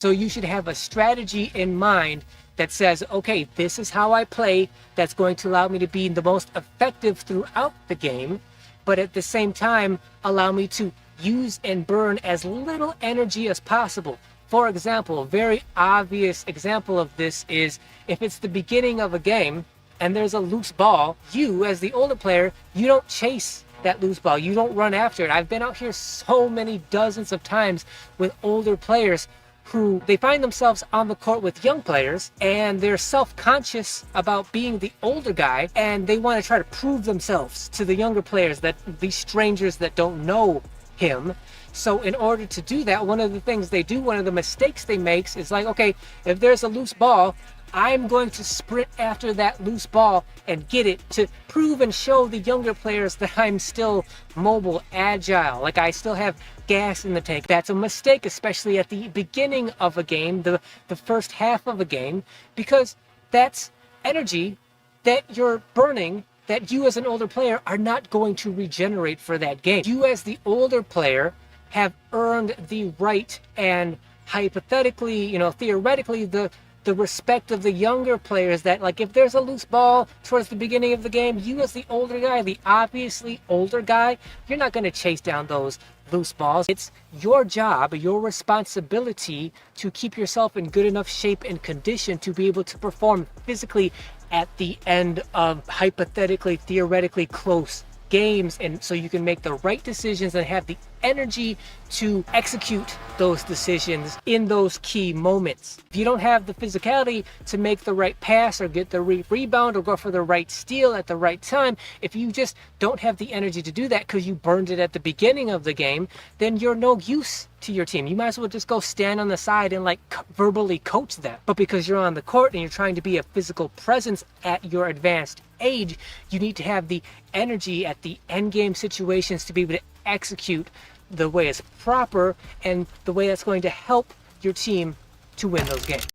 So you should have a strategy in mind that says, okay, this is how I play that's going to allow me to be the most effective throughout the game, but at the same time, allow me to use and burn as little energy as possible. For example, a very obvious example of this is if it's the beginning of a game and there's a loose ball, you as the older player, you don't chase that loose ball. You don't run after it. I've been out here so many dozens of times with older players who they find themselves on the court with young players and they're self-conscious about being the older guy and they want to try to prove themselves to the younger players, that these strangers that don't know him. So in order to do that, one of the things they do, one of the mistakes they make is like, okay, if there's a loose ball, I'm going to sprint after that loose ball and get it to prove and show the younger players that I'm still mobile, agile, like I still have gas in the tank. That's a mistake, especially at the beginning of a game, the first half of a game, because that's energy that you're burning that you as an older player are not going to regenerate for that game. You as the older player have earned the right and hypothetically, theoretically, the respect of the younger players that, like, if there's a loose ball towards the beginning of the game, you as the older guy, the obviously older guy, you're not going to chase down those loose balls. It's your job, your responsibility to keep yourself in good enough shape and condition to be able to perform physically at the end of hypothetically, theoretically close games, and so you can make the right decisions and have the energy to execute those decisions in those key moments. If you don't have the physicality to make the right pass or get the rebound or go for the right steal at the right time, if you just don't have the energy to do that because you burned it at the beginning of the game, then you're no use to your team. You might as well just go stand on the side and like verbally coach them. But because you're on the court and you're trying to be a physical presence at your advanced age, you need to have the energy at the end game situations to be able to execute the way it's proper and the way that's going to help your team to win those games.